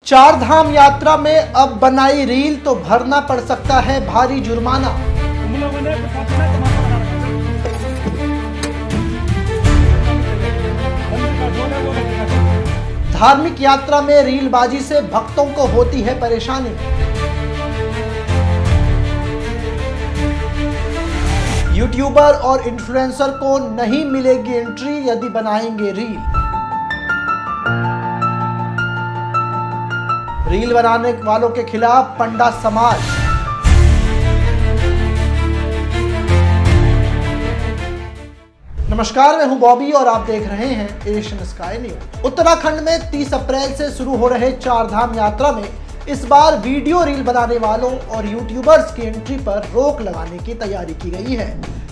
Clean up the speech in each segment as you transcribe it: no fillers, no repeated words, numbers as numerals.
चार धाम यात्रा में अब बनाई रील तो भरना पड़ सकता है भारी जुर्माना। धार्मिक यात्रा में रीलबाजी से भक्तों को होती है परेशानी। यूट्यूबर और इन्फ्लुएंसर को नहीं मिलेगी एंट्री यदि बनाएंगे रील। रील बनाने वालों के खिलाफ पंडा समाज। नमस्कार, मैं हूं बॉबी और आप देख रहे हैं एशियन स्काई न्यूज। उत्तराखंड में 30 अप्रैल से शुरू हो रहे चार धाम यात्रा में इस बार वीडियो रील बनाने वालों और यूट्यूबर्स की एंट्री पर रोक लगाने की तैयारी की गई है।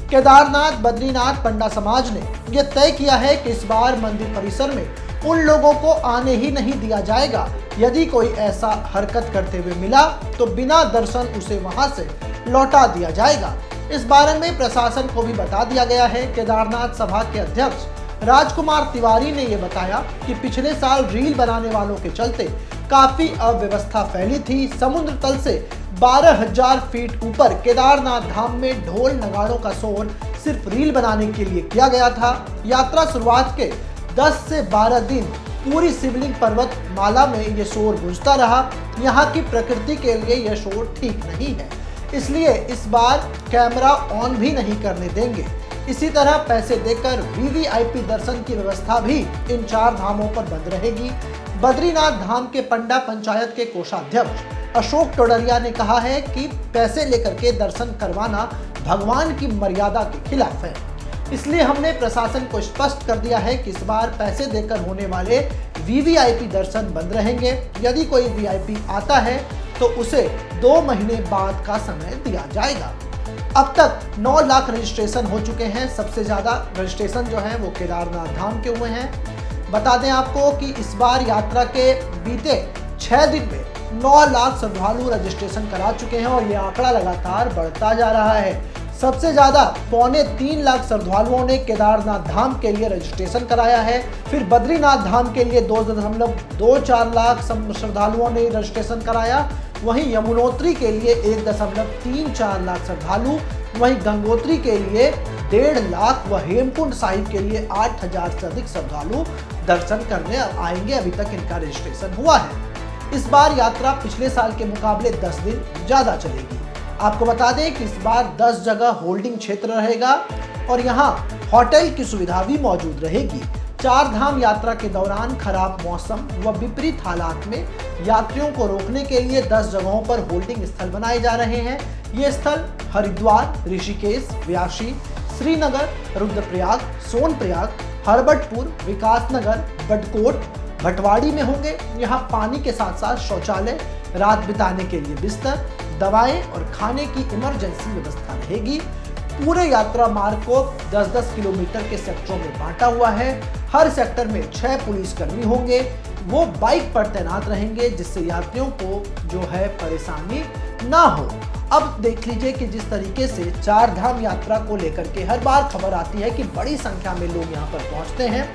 केदारनाथ बद्रीनाथ पंडा समाज ने यह तय किया है कि इस बार मंदिर परिसर में उन लोगों को आने ही नहीं दिया जाएगा। यदि कोई ऐसा हरकत करते हुए मिला तो बिना दर्शन उसे वहां से लौटा दिया जाएगा। इस बारे में प्रशासन को भी बता दिया गया है। केदारनाथ सभा के अध्यक्ष राजकुमार तिवारी ने यह बताया कि पिछले साल रील बनाने वालों के चलते काफी अव्यवस्था फैली थी। समुद्र तल से 12,000 फीट ऊपर केदारनाथ धाम में ढोल नगाड़ों का शोर सिर्फ रील बनाने के लिए किया गया था। यात्रा शुरुआत के 10 से 12 दिन पूरी शिवलिंग पर्वत माला में ये शोर गूंजता रहा। यहाँ की प्रकृति के लिए यह शोर ठीक नहीं है, इसलिए इस बार कैमरा ऑन भी नहीं करने देंगे। इसी तरह पैसे देकर वीवीआईपी दर्शन की व्यवस्था भी इन चार धामों पर बंद रहेगी। बद्रीनाथ धाम के पंडा पंचायत के कोषाध्यक्ष अशोक टोडरिया ने कहा है कि पैसे लेकर के दर्शन करवाना भगवान की मर्यादा के खिलाफ है, इसलिए हमने प्रशासन को स्पष्ट कर दिया है कि इस बार पैसे देकर होने वाले वीवीआईपी दर्शन बंद रहेंगे। यदि कोई वीआईपी आता है तो उसे 2 महीने बाद का समय दिया जाएगा। अब तक 9 लाख रजिस्ट्रेशन हो चुके हैं। सबसे ज्यादा रजिस्ट्रेशन जो है वो केदारनाथ धाम के हुए हैं। बता दें आपको कि इस बार यात्रा के बीते 6 दिन में 9 लाख श्रद्धालु रजिस्ट्रेशन करा चुके हैं और ये आंकड़ा लगातार बढ़ता जा रहा है। सबसे ज्यादा 2.25 लाख श्रद्धालुओं ने केदारनाथ धाम के लिए रजिस्ट्रेशन कराया है। फिर बद्रीनाथ धाम के लिए 2.24 लाख श्रद्धालुओं ने रजिस्ट्रेशन कराया। वहीं यमुनोत्री के लिए 1.34 लाख श्रद्धालु, वहीं गंगोत्री के लिए 1.5 लाख व हेमकुंड साहिब के लिए 8,000 से अधिक श्रद्धालु दर्शन करने आएंगे। अभी तक इनका रजिस्ट्रेशन हुआ है। इस बार यात्रा पिछले साल के मुकाबले 10 दिन ज्यादा चलेगी। आपको बता दें कि इस बार 10 जगह होल्डिंग क्षेत्र रहेगा और यहाँ होटल की सुविधा भी मौजूद रहेगी। चार धाम यात्रा के दौरान खराब मौसम व विपरीत हालात में यात्रियों को रोकने के लिए 10 जगहों पर होल्डिंग स्थल बनाए जा रहे हैं। ये स्थल हरिद्वार, ऋषिकेश, व्यासी, श्रीनगर, रुद्रप्रयाग, सोनप्रयाग, हरबटपुर, विकासनगर, बडकोट, भटवाड़ी में होंगे। यहाँ पानी के साथ साथ शौचालय, रात बिताने के लिए बिस्तर, दवाएं और खाने की इमरजेंसी व्यवस्था रहेगी। पूरे यात्रा मार्ग को 10-10 किलोमीटर के सेक्टरों में बांटा हुआ है। हर सेक्टर में 6 पुलिसकर्मी होंगे, वो बाइक पर तैनात रहेंगे जिससे यात्रियों को जो है परेशानी ना हो। अब देख लीजिए कि जिस तरीके से चार धाम यात्रा को लेकर के हर बार खबर आती है कि बड़ी संख्या में लोग यहाँ पर पहुँचते हैं,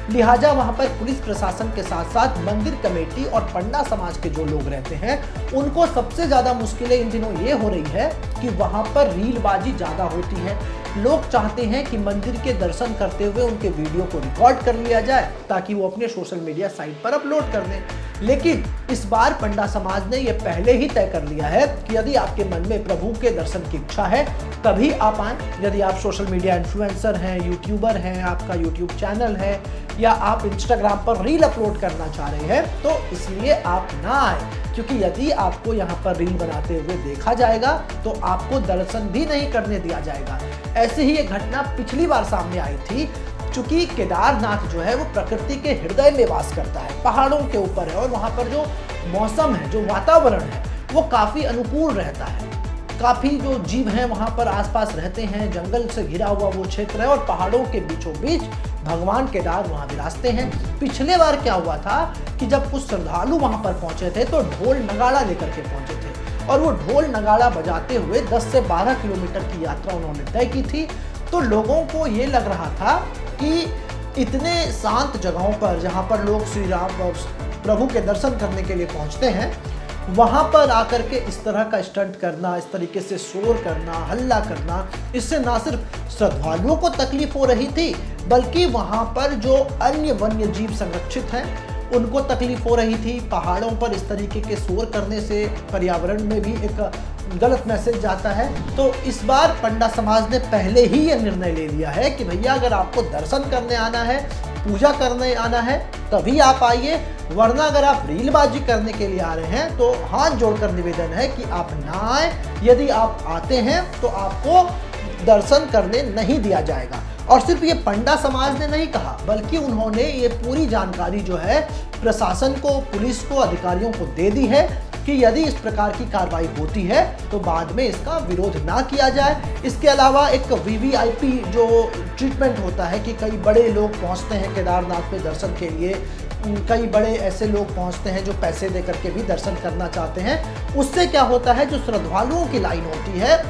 लिहाजा वहां पर पुलिस प्रशासन के साथ साथ मंदिर कमेटी और पंडा समाज के जो लोग रहते हैं उनको सबसे ज्यादा मुश्किलें इन दिनों ये हो रही है कि वहां पर रीलबाजी ज्यादा होती है। लोग चाहते हैं कि मंदिर के दर्शन करते हुए उनके वीडियो को रिकॉर्ड कर लिया जाए ताकि वो अपने सोशल मीडिया साइट पर अपलोड कर दें। लेकिन इस बार पंडा समाज ने यह पहले ही तय कर लिया है कि यदि आपके मन में प्रभु के दर्शन की इच्छा है तभी आप आए। यदि आप सोशल मीडिया इन्फ्लुएंसर हैं, यूट्यूबर हैं, आपका यूट्यूब चैनल है या आप इंस्टाग्राम पर रील अपलोड करना चाह रहे हैं तो इसलिए आप ना आए, क्योंकि यदि आपको यहाँ पर रील बनाते हुए देखा जाएगा तो आपको दर्शन भी नहीं करने दिया जाएगा। ऐसी ही एक घटना पिछली बार सामने आई थी। चूंकि केदारनाथ जो है वो प्रकृति के हृदय में वास करता है, पहाड़ों के ऊपर है और वहाँ पर जो मौसम है, जो वातावरण है वो काफी अनुकूल रहता है। काफी जो जीव हैं वहाँ पर आसपास रहते हैं, जंगल से घिरा हुआ वो क्षेत्र है और पहाड़ों के बीचों बीच भगवान केदार वहाँ विराजते हैं। पिछले बार क्या हुआ था कि जब कुछ श्रद्धालु वहाँ पर पहुंचे थे तो ढोल नगाड़ा लेकर के पहुंचे थे और वो ढोल नगाड़ा बजाते हुए 10 से 12 किलोमीटर की यात्रा उन्होंने तय की थी। तो लोगों को ये लग रहा था कि इतने शांत जगहों पर जहाँ पर लोग श्री राम प्रभु के दर्शन करने के लिए पहुंचते हैं, वहां पर आकर के इस तरह का स्टंट करना, इस तरीके से शोर करना, हल्ला करना, इससे ना सिर्फ श्रद्धालुओं को तकलीफ हो रही थी बल्कि वहां पर जो अन्य वन्य जीव संरक्षित हैं उनको तकलीफ हो रही थी। पहाड़ों पर इस तरीके के शोर करने से पर्यावरण में भी एक गलत मैसेज जाता है। तो इस बार पंडा समाज ने पहले ही ये निर्णय ले लिया है कि भैया अगर आपको दर्शन करने आना है, पूजा करने आना है तभी आप आइए, वरना अगर आप रीलबाजी करने के लिए आ रहे हैं तो हाथ जोड़कर निवेदन है कि आप ना आए। यदि आप आते हैं तो आपको दर्शन करने नहीं दिया जाएगा। और सिर्फ ये पंडा समाज ने नहीं कहा बल्कि उन्होंने ये पूरी जानकारी जो है प्रशासन को, पुलिस को, अधिकारियों को दे दी है कि यदि इस प्रकार की कार्रवाई होती है तो बाद में इसका विरोध ना किया जाए। इसके अलावा एक वीवीआईपी जो ट्रीटमेंट होता है कि कई बड़े लोग पहुंचते हैं केदारनाथ में दर्शन के लिए, कई बड़े ऐसे लोग पहुंचते हैं जो पैसे दे करके भी दर्शन करना चाहते हैं, उससे क्या होता है जो श्रद्धालुओं की लाइन होती है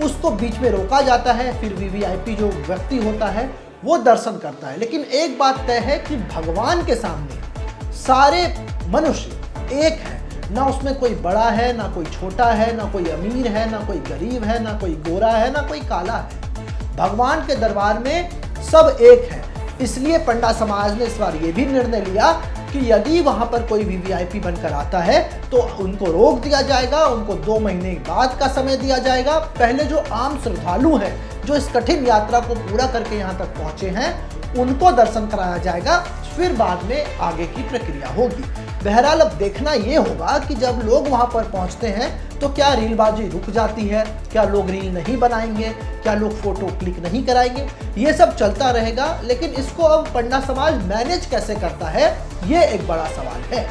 उसको बीच में रोका जाता है, फिर वीवीआईपी जो व्यक्ति होता है वो दर्शन करता है। लेकिन एक बात तय है कि भगवान के सामने सारे मनुष्य एक है, ना उसमें कोई बड़ा है, ना कोई छोटा है, ना कोई अमीर है, ना कोई गरीब है, ना कोई गोरा है, ना कोई काला है। भगवान के दरबार में सब एक है। इसलिए पंडा समाज ने इस बार ये भी निर्णय लिया कि यदि वहां पर कोई वीवीआईपी बनकर आता है तो उनको रोक दिया जाएगा, उनको 2 महीने बाद का समय दिया जाएगा। पहले जो आम श्रद्धालु हैं जो इस कठिन यात्रा को पूरा करके यहाँ तक पहुंचे हैं उनको दर्शन कराया जाएगा, फिर बाद में आगे की प्रक्रिया होगी। बहरहाल अब देखना ये होगा कि जब लोग वहां पर पहुंचते हैं तो क्या रीलबाजी रुक जाती है, क्या लोग रील नहीं बनाएंगे, क्या लोग फोटो क्लिक नहीं कराएंगे, ये सब चलता रहेगा। लेकिन इसको अब पंडा समाज मैनेज कैसे करता है ये एक बड़ा सवाल है।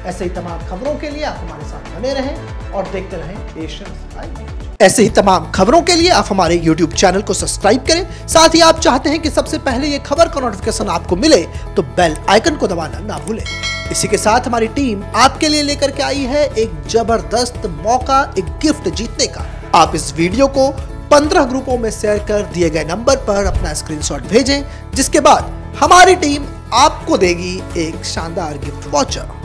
ऐसे ही तमाम खबरों के लिए आप हमारे साथ बने रहें और देखते रहें एशियन स्काई न्यूज। ऐसे ही तमाम खबरों के लिए आप हमारे YouTube चैनल को सब्सक्राइब करें। साथ ही आप चाहते हैं कि सबसे पहले ये खबर का नोटिफिकेशन आपको मिले तो बेल आइकन को दबाना ना भूलें। इसी के साथ हमारी टीम आपके लिए लेकर के आई है एक जबरदस्त मौका, एक गिफ्ट जीतने का। आप इस वीडियो को 15 ग्रुपों में शेयर कर दिए गए नंबर पर अपना स्क्रीनशॉट भेजें, जिसके बाद हमारी टीम आपको देगी एक शानदार गिफ्ट वाउचर।